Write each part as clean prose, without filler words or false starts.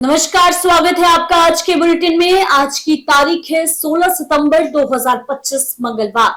नमस्कार, स्वागत है आपका आज के बुलेटिन में। आज की तारीख है 16 सितंबर 2025 मंगलवार।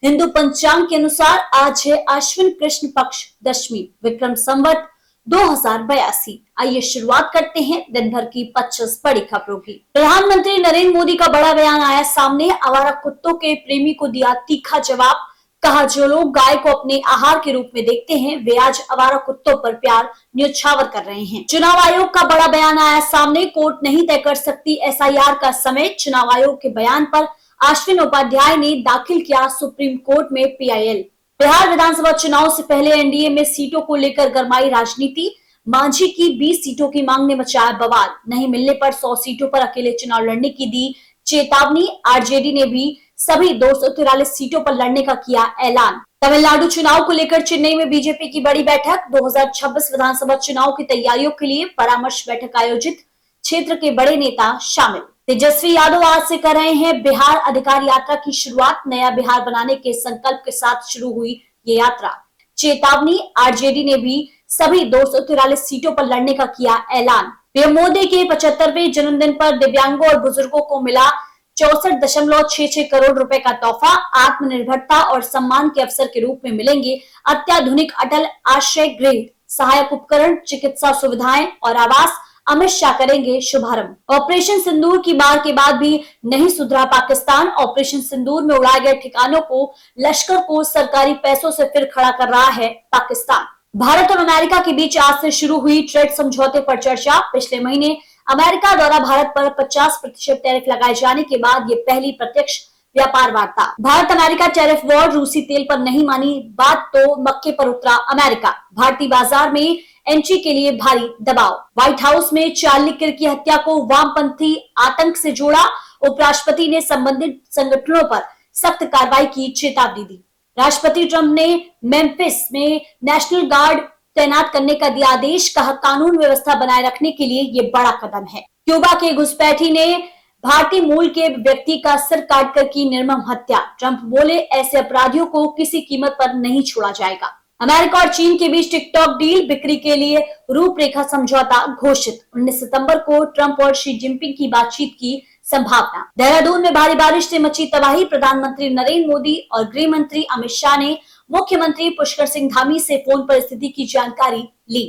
हिंदू पंचांग के अनुसार आज है आश्विन कृष्ण पक्ष दशमी, विक्रम संवत 2082। आइए शुरुआत करते हैं दिन भर की 25 बड़ी खबरों की। प्रधानमंत्री नरेंद्र मोदी का बड़ा बयान आया सामने। आवारा कुत्तों के प्रेमी को दिया तीखा जवाब। कहा, जो लोग गाय को अपने आहार के रूप में देखते हैं वे आज आवारा कुत्तों पर प्यार न्यौछावर कर रहे हैं। चुनाव आयोग का बड़ा बयान आया सामने। कोर्ट नहीं तय कर सकती एसआईआर का समय। चुनाव आयोग के बयान पर अश्विन उपाध्याय ने दाखिल किया सुप्रीम कोर्ट में पीआईएल। बिहार विधानसभा चुनाव से पहले एनडीए में सीटों को लेकर गरमाई राजनीति। मांझी की 20 सीटों की मांग ने मचाया बवाल। नहीं मिलने पर 100 सीटों पर अकेले चुनाव लड़ने की दी चेतावनी। आरजेडी ने भी सभी 243 सीटों पर लड़ने का किया ऐलान। तमिलनाडु चुनाव को लेकर चेन्नई में बीजेपी की बड़ी बैठक। 2026 विधानसभा चुनाव की तैयारियों के लिए परामर्श बैठक आयोजित। क्षेत्र के बड़े नेता शामिल। तेजस्वी यादव आज से कर रहे हैं बिहार अधिकार यात्रा की शुरुआत। नया बिहार बनाने के संकल्प के साथ शुरू हुई ये यात्रा। चेतावनी। आरजेडी ने भी सभी 243 सीटों पर लड़ने का किया ऐलान। पीएम मोदी के 75वें जन्मदिन पर दिव्यांगों और बुजुर्गों को मिला 64.66 करोड़ रुपए का तोहफा। आत्मनिर्भरता और सम्मान के अवसर के रूप में मिलेंगे अत्याधुनिक अटल आश्रय गृह, सहायक उपकरण, चिकित्सा सुविधाएं और आवास। अमित शाह करेंगे शुभारंभ। ऑपरेशन सिंदूर की मार के बाद भी नहीं सुधरा पाकिस्तान। ऑपरेशन सिंदूर में उड़ाए गए ठिकानों को, लश्कर को सरकारी पैसों से फिर खड़ा कर रहा है पाकिस्तान। भारत और अमेरिका के बीच आज से शुरू हुई ट्रेड समझौते पर चर्चा। पिछले महीने अमेरिका द्वारा भारत पर 50% टैरिफ लगाए जाने के बाद ये पहली प्रत्यक्ष व्यापार वार्ता। Bharat America tariff war. रूसी तेल पर नहीं मानी बात तो मक्के पर उतरा अमेरिका। भारतीय बाजार में एंट्री के लिए भारी दबाव। व्हाइट हाउस में चार्ली किर्क की हत्या को वामपंथी आतंक से जोड़ा। उपराष्ट्रपति ने संबंधित संगठनों पर सख्त कार्रवाई की चेतावनी दी। राष्ट्रपति ट्रंप ने मेम्फिस में नेशनल गार्ड तैनात करने का दिया आदेश। कहा, कानून व्यवस्था बनाए रखने के लिए ये बड़ा कदम है। क्यूबा के घुसपैठी ने भारतीय मूल के व्यक्ति का सिर काटकर की निर्मम हत्या। ट्रंप बोले, ऐसे अपराधियों को किसी कीमत पर नहीं छोड़ा जाएगा। अमेरिका और चीन के बीच टिकटॉक डील, बिक्री के लिए रूपरेखा समझौता घोषित। 19 सितंबर को ट्रंप और शी जिनपिंग की बातचीत की संभावना। देहरादून में भारी बारिश से मची तबाही। प्रधानमंत्री नरेंद्र मोदी और गृह मंत्री अमित शाह ने मुख्यमंत्री पुष्कर सिंह धामी से फोन पर स्थिति की जानकारी ली।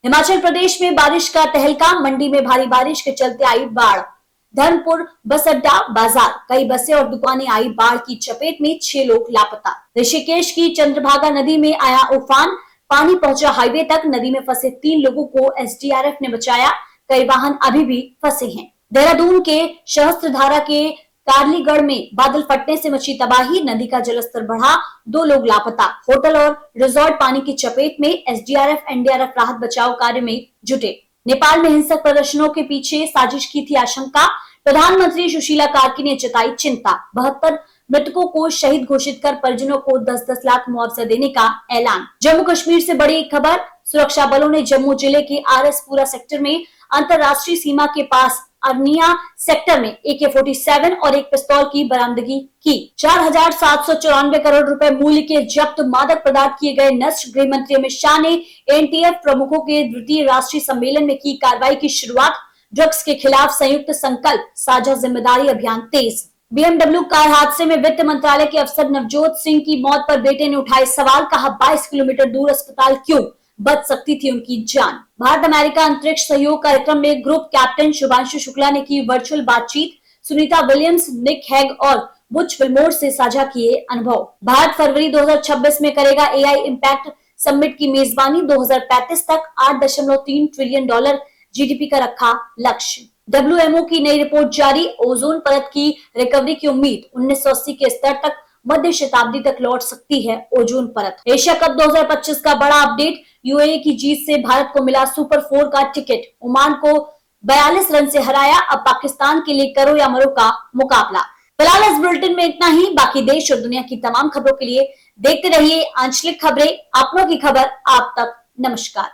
हिमाचल प्रदेश में बारिश का तहलका। मंडी में भारी बारिश के चलते आई बाढ़। धर्मपुर बस अड्डा, बाजार, कई बसें और दुकानें आई बाढ़ की चपेट में। 6 लोग लापता। ऋषिकेश की चंद्रभागा नदी में आया उफान। पानी पहुंचा हाईवे तक। नदी में फंसे 3 लोगों को एसडीआरएफ ने बचाया। कई वाहन अभी भी फंसे हैं। देहरादून के सहस्त्रधारा के कार्लीगढ़ में बादल फटने से मची तबाही। नदी का जलस्तर बढ़ा। 2 लोग लापता। होटल और रिजॉर्ट पानी की चपेट में। एसडीआरएफ एनडीआरएफ राहत बचाव कार्य में जुटे। नेपाल में हिंसक प्रदर्शनों के पीछे साजिश की थी आशंका। प्रधानमंत्री सुशीला कार्की ने जताई चिंता। 72 मृतकों को शहीद घोषित कर परिजनों को 10-10 लाख मुआवजा देने का ऐलान। जम्मू कश्मीर से बड़ी खबर। सुरक्षा बलों ने जम्मू जिले के आरएसपुरा सेक्टर में अंतरराष्ट्रीय सीमा के पास अर्निया सेक्टर में AK-47 और एक पिस्तौल की बरामदगी की। 4,794 करोड़ रुपए मूल्य के जब्त मादक पदार्थ किए गए नष्ट। गृह मंत्री अमित शाह ने एनटीएफ प्रमुखों के द्वितीय राष्ट्रीय सम्मेलन में की कार्रवाई की शुरुआत। ड्रग्स के खिलाफ संयुक्त संकल्प, साझा जिम्मेदारी अभियान तेज। BMW कार हादसे में वित्त मंत्रालय के अफसर नवजोत सिंह की मौत पर बेटे ने उठाए सवाल। कहा, 22 किलोमीटर दूर अस्पताल क्यों, बच सकती थी उनकी जान। भारत अमेरिका अंतरिक्ष सहयोग कार्यक्रम में ग्रुप कैप्टन शुभांशु शुक्ला ने की वर्चुअल बातचीत। सुनीता विलियम्स, निक हैग और बुच विल्मोर से साझा किए अनुभव। भारत फरवरी 2026 में करेगा एआई इम्पैक्ट समिट की मेजबानी। 2035 तक $8.3 ट्रिलियन जीडीपी का रखा लक्ष्य। WMO की नई रिपोर्ट जारी। ओजोन परत की रिकवरी की उम्मीद। 1980 के स्तर तक मध्य शताब्दी तक लौट सकती है ओजोन परत। एशिया कप 2025 का बड़ा अपडेट। यूएई की जीत से भारत को मिला सुपर 4 का टिकट। ओमान को 42 रन से हराया। अब पाकिस्तान के लिए करो या मरो का मुकाबला। फिलहाल इस बुलेटिन में इतना ही। बाकी देश और दुनिया की तमाम खबरों के लिए देखते रहिए आंचलिक खबरें, अपनों की खबर आप तक। नमस्कार।